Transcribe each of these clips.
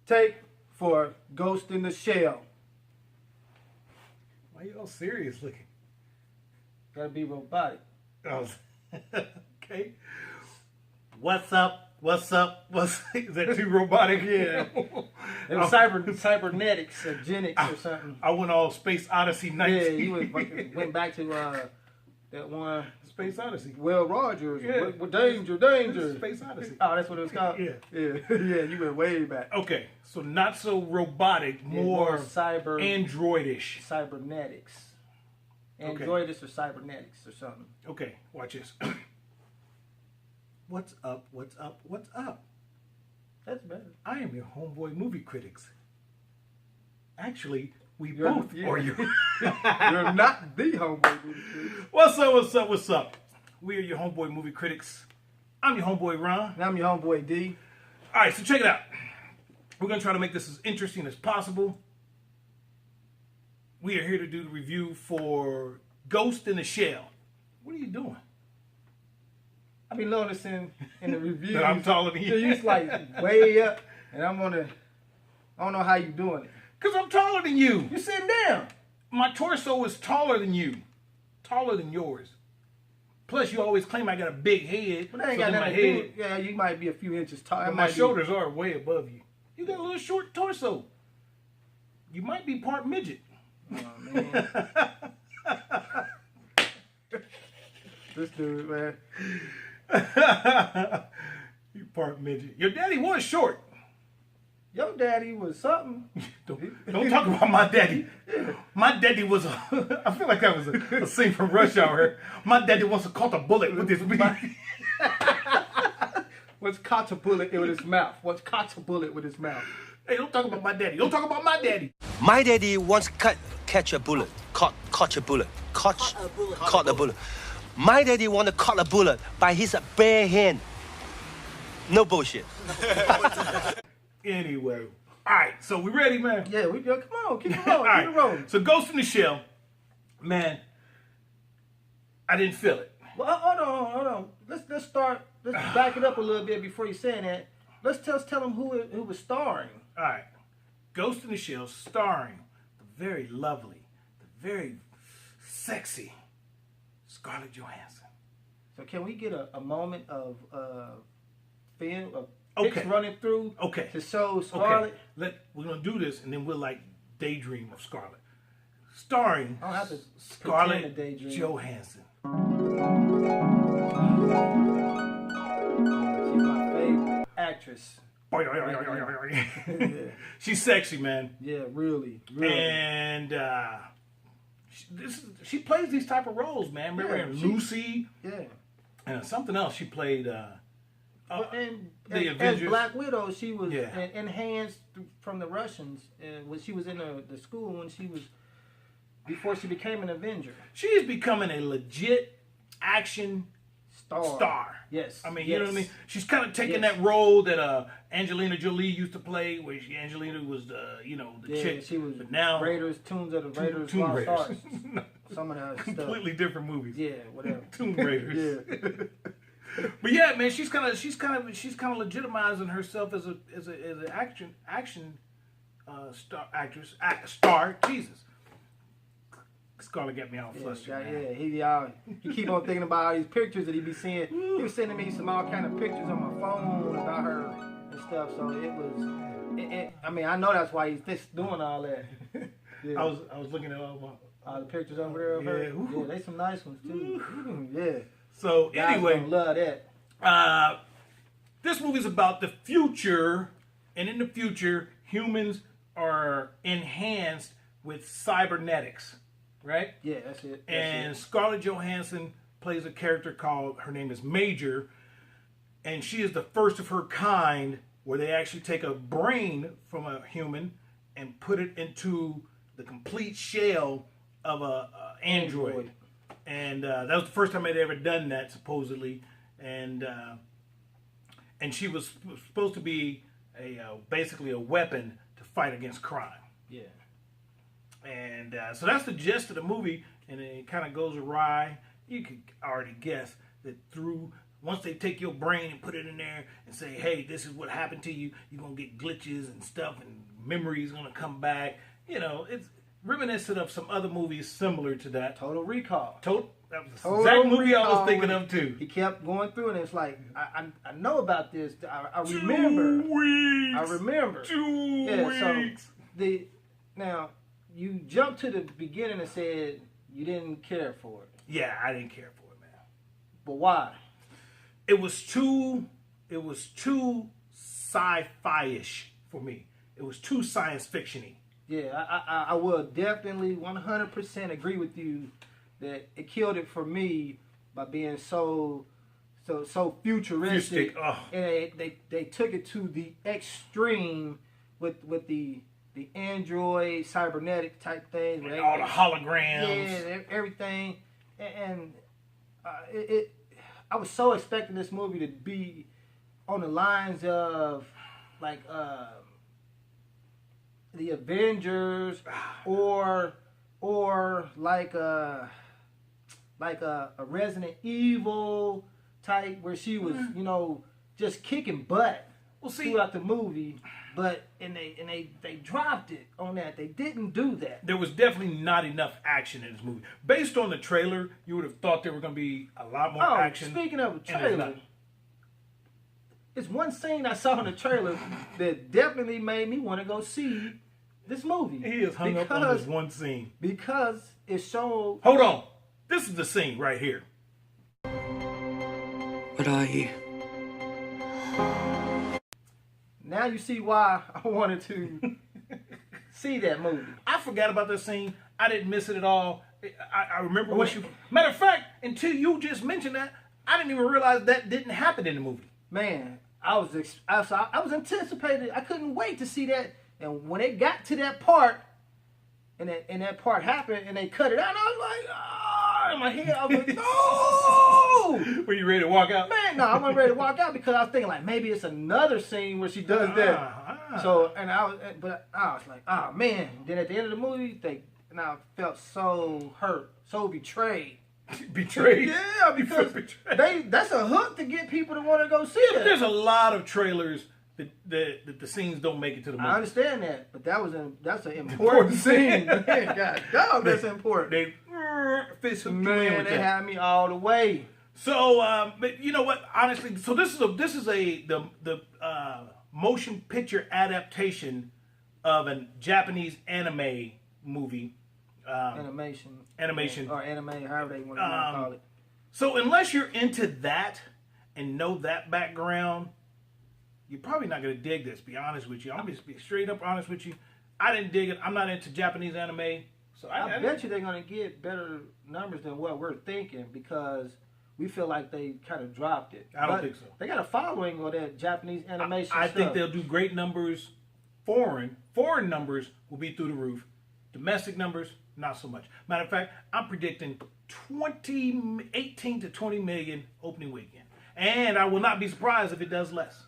Take for Ghost in the Shell. Why you all serious looking? Gotta be robotic. Oh, okay. What's up? What's up? Is that too robotic? Yeah. It was cybernetics or genics or something. I went all Space Odyssey nights. Yeah, you went back to that one. Space Odyssey. Will Rogers. Yeah. Danger. Space Odyssey. Oh, that's what it was called? Yeah. Yeah, you went way back. Okay, so not so robotic, more androidish. Cybernetics. Okay. Androidish or cybernetics or something. Okay, watch this. What's up? What's up? What's up? That's better. I am your homeboy movie critics. Actually, You're are you? You're not the homeboy movie critic. What's up? What's up? What's up? We are your homeboy movie critics. I'm your homeboy Ron. And I'm your homeboy D. All right, so check it out. We're gonna try to make this as interesting as possible. We are here to do the review for Ghost in the Shell. What are you doing? I be noticing in the reviews That I'm taller than you. You're like way up, and I don't know how you doing it. Because I'm taller than you. You're sitting down. My torso is taller than you. Taller than yours. Plus, you always claim I got a big head. But that ain't got nothing to do. Yeah, you might be a few inches taller. But my shoulders are way above you. You got a little short torso. You might be part midget. Oh, man. This dude, man. You part midget. Your daddy was short. Your daddy was something. Don't talk about my daddy. My daddy was I feel like that was a scene from Rush Hour. My daddy wants to caught a bullet with his meat. What's caught a bullet with his mouth? What's caught a bullet with his mouth? Hey, don't talk about my daddy. Don't talk about my daddy. My daddy once catch a bullet. Caught a bullet. Caught a bullet. My daddy want to caught a bullet by his bare hand. No bullshit. Anyway. All right, so we ready, man? Yeah, come on, keep it rolling, All right. keep it rolling. So Ghost in the Shell, man, I didn't feel it. Well, hold on. Let's start. Let's back it up a little bit before you say that. Let's tell them who was starring. All right, Ghost in the Shell, starring the very lovely, the very sexy Scarlett Johansson. So can we get a moment of film of Okay. pics running through to show Scarlett? Okay, we're gonna do this, and then we'll like daydream of Scarlett, starring I don't have to Scarlett pretend to daydream. Johansson. She's my favorite actress. She's sexy, man. Yeah, really. And she plays these type of roles, man. Remember in Lucy? Yeah. And something else she played. And the as Avengers. Black Widow, she was Yeah. enhanced from the Russians when she was in the school before she became an Avenger. She is becoming a legit action star. Yes. I mean, you know what I mean? She's kind of taking that role that Angelina Jolie used to play, where Angelina was the chick. She was but now Tombs of the Raiders, Tomb Lost Raiders. Ark. Some of that stuff. Completely different movies. Yeah, whatever. Tomb Raiders. Yeah. But yeah, man, she's kind of legitimizing herself as an action star. Jesus, Scarlett got me all flustered. Yeah, he keep on thinking about all these pictures that he be seeing. He was sending me all kind of pictures on my phone about her and stuff. So it was. I mean, I know that's why he's just doing all that. Yeah. I was looking at all the pictures over there of her. Yeah, yeah, they some nice ones too. Yeah. So Guys anyway, gonna love that. This movie's about the future, and in the future, humans are enhanced with cybernetics, right? Yeah, that's it. And Scarlett Johansson plays a character her name is Major, and she is the first of her kind where they actually take a brain from a human and put it into the complete shell of a android. And that was the first time they'd ever done that, supposedly. And she was supposed to be basically a weapon to fight against crime. Yeah. And so that's the gist of the movie, and it kind of goes awry. You could already guess that through once they take your brain and put it in there and say, hey, this is what happened to you, you're going to get glitches and stuff and memories going to come back. You know, it's reminiscent of some other movies similar to that. Total Recall. That was the exact movie I was thinking of too. He kept going through and it's like, I know about this. I remember. 2 weeks. I remember. 2 weeks. So now you jumped to the beginning and said you didn't care for it. Yeah, I didn't care for it, man. But why? It was too sci-fi-ish for me. It was too science fiction-y. Yeah, I will definitely 100% agree with you that it killed it for me by being so futuristic. And they took it to the extreme with the android cybernetic type things. And all the holograms. Yeah, everything. And I was so expecting this movie to be on the lines of like the Avengers or like a Resident Evil type where she was, you know, just kicking butt throughout the movie. But they dropped it on that. They didn't do that. There was definitely not enough action in this movie. Based on the trailer, you would have thought there were going to be a lot more action. Speaking of the trailer, it's one scene I saw in the trailer that definitely made me want to go see this movie. He is hung up on this one scene. Because it showed... Hold on. This is the scene right here. What are you? Now you see why I wanted to see that movie. I forgot about this scene. I didn't miss it at all. I remember what you... Matter of fact, until you just mentioned that, I didn't even realize that didn't happen in the movie. Man, I was anticipating. I couldn't wait to see that. And when it got to that part, and that part happened, and they cut it out, and I was like, in my head, I was like, no! Were you ready to walk out? Man, no, I wasn't ready to walk out because I was thinking like maybe it's another scene where she does that. So, and I was like, oh man. Then at the end of the movie, I felt so hurt, so betrayed. Betrayed? Yeah, because that's a hook to get people to want to go see that. There's a lot of trailers that the scenes don't make it to the movie. I understand that, but that's an important scene. Man, God, dog, that's important. They had me all the way. So, but you know what? Honestly, so this is the motion picture adaptation of a Japanese anime movie. Animation. Or anime, however they want to call it. So unless you're into that and know that background, you're probably not going to dig this, be honest with you. I'm going to be straight up honest with you. I didn't dig it. I'm not into Japanese anime. So I bet you they're going to get better numbers than what we're thinking because we feel like they kind of dropped it. I don't think so. They got a following on that Japanese animation I stuff. think they'll do great numbers. Foreign numbers will be through the roof. Domestic numbers, not so much. Matter of fact, I'm predicting 18 to 20 million opening weekend. And I will not be surprised if it does less.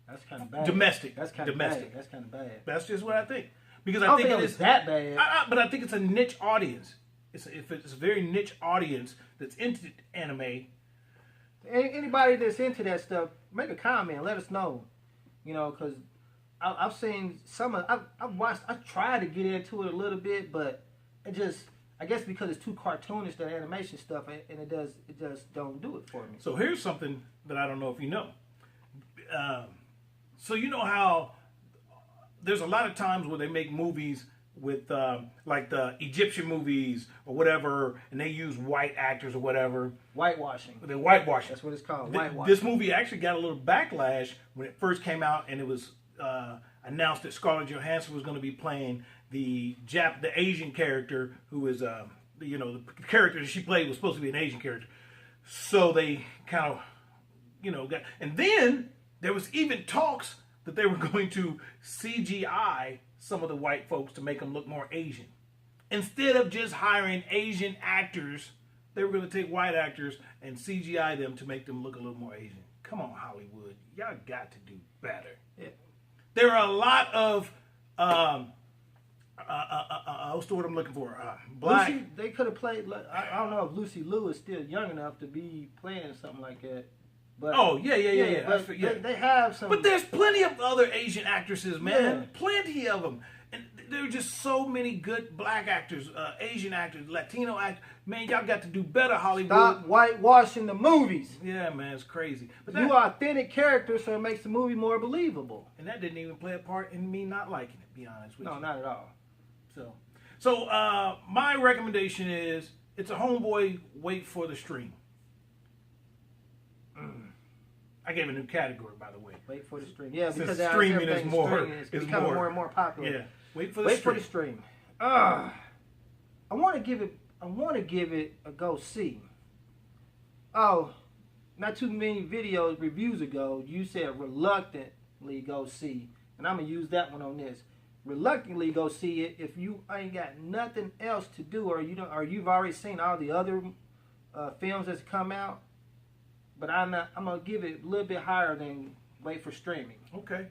That's kind of bad. Domestic. That's kind of bad. That's kind of bad. That's just what I think. Because I don't think it is that bad. But I think it's a niche audience. It's a very niche audience that's into anime. Anybody that's into that stuff, make a comment. Let us know. You know, because I've seen some of. I've watched. I tried to get into it a little bit, but it just. I guess because it's too cartoonish, that animation stuff, and it just don't do it for me. So here's something that I don't know if you know. So you know how there's a lot of times where they make movies with like the Egyptian movies or whatever, and they use white actors or whatever. Whitewashing. They're whitewashing. That's what it's called. Whitewashing. This movie actually got a little backlash when it first came out, and it was announced that Scarlett Johansson was going to be playing the Asian character, who is the character that she played was supposed to be an Asian character. So they kind of got, and then there was even talks that they were going to CGI some of the white folks to make them look more Asian. Instead of just hiring Asian actors, they were going to take white actors and CGI them to make them look a little more Asian. Come on, Hollywood. Y'all got to do better. Yeah. There are a lot of What's the word I'm looking for? Black. Lucy, they could have played. I don't know if Lucy Liu is still young enough to be playing something like that. But Oh yeah. but they have some. But there's plenty of other Asian actresses, man. Yeah. Plenty of them. And there are just so many good black actors, Asian actors, Latino actors. Man, y'all got to do better, Hollywood. Stop whitewashing the movies. Yeah, man, it's crazy. But You are authentic characters, so it makes the movie more believable. and that didn't even play a part in me not liking it, to be honest with No, you. not at all. So my recommendation is it's a Homeboy wait for the stream. I gave a new category, by the way. Wait for the stream. Yeah, Since because streaming is more- it's is becoming more- more and more popular. Yeah, wait for the Wait stream. for the stream. I want to give it a go see. Oh, not too many reviews ago, you said reluctantly go see, and I'm gonna use that one on this. Reluctantly go see it if you ain't got nothing else to do, or you've already seen all the other films that's come out. But I'm gonna give it a little bit higher than wait for streaming. Okay.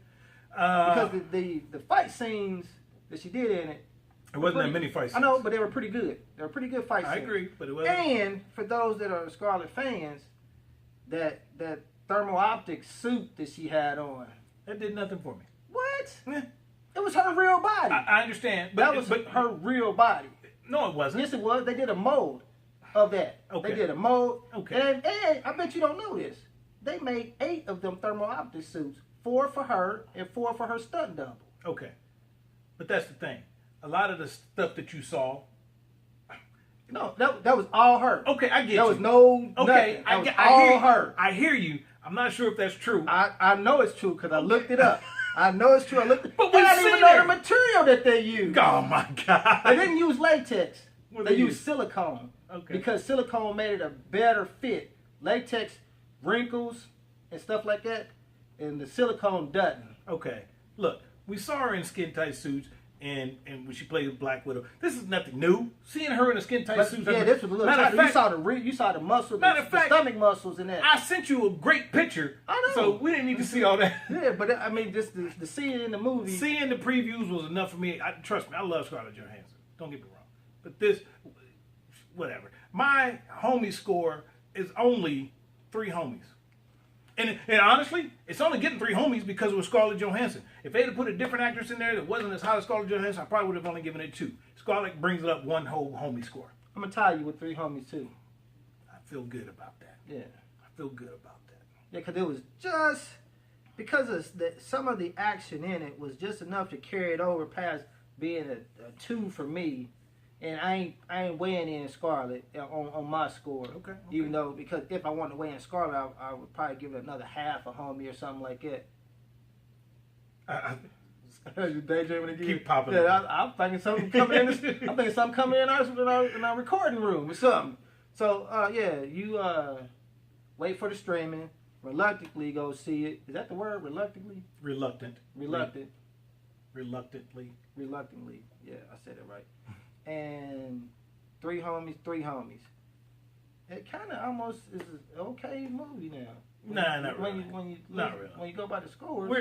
Because the fight scenes that she did in it. It wasn't that many fight scenes. I know, but they were pretty good. They were pretty good fight scenes. I agree, but it wasn't. And for those that are Scarlet fans, that thermal optic suit that she had on. That did nothing for me. What? Eh, It was her real body. I understand, but that was her real body. No, it wasn't. Yes, it was. They did a mold of that. Okay. They did a mold. Okay. And I bet you don't know this. They made 8 of them thermal optic suits. 4 for her and 4 for her stunt double. Okay, but that's the thing. A lot of the stuff that you saw. No, that was all her. Okay, I get That you. was no Okay, nothing. That was I all hear you. her. I hear you. I'm not sure if that's true. I know it's true because I looked it up. I know it's true. I looked it But up. And I we've didn't even seen know her. the material that they used. Oh my God! They didn't use latex. What They they used use? silicone. Okay. Because silicone made it a better fit. Latex wrinkles and stuff like that, and the silicone doesn't. Okay, look, we saw her in skin tight suits, and when she played Black Widow. This is nothing new. Seeing her in a skin tight But, suit. yeah, this was a little Matter of tighter. fact, You saw the muscle, Matter of the fact, stomach muscles in that. I sent you a great picture. I know. So we didn't need to see all that. Yeah, but I mean, just the scene in the movie. Seeing the previews was enough for me. Trust me, I love Scarlett Johansson. Don't get me wrong. But this, whatever. My homie score is only 3 homies. And honestly, it's only getting 3 homies because it was Scarlett Johansson. If they'd have put a different actress in there that wasn't as high as Scarlett Johansson, I probably would have only given it 2. Scarlett brings it up 1 whole homie score. I'm gonna tie you with 3 homies too. I feel good about that. Yeah. I feel good about that. Yeah, because it was just because some of the action in it was just enough to carry it over past being a 2 for me, and I ain't weighing in Scarlett on my score. Okay. Even though because if I wanted to weigh in Scarlett, I would probably give it another half a homie or something like that. You daydreaming again? Keep popping Yeah, up. I'm thinking something coming in. I'm thinking something coming in our recording room or something. So yeah, you wait for the streaming. Reluctantly go see it. Is that the word? Reluctantly? Reluctant. Reluctant. Reluctantly. Reluctantly. Yeah, I said it right. And 3 homies. It kind of almost is an okay movie now. Nah, not when really. You Not really. When you go by the scores.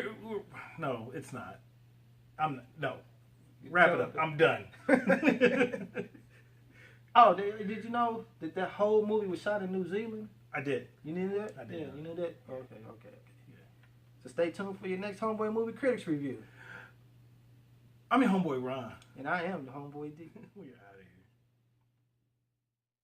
No, it's not. No. Wrap it up. I'm done. Oh, did you know that whole movie was shot in New Zealand? I did. You knew that? I did Yeah, know. you knew that? Okay. Yeah. So stay tuned for your next Homeboy Movie Critics review. I'm your homeboy Ron. And I am the Homeboy D. We out of here.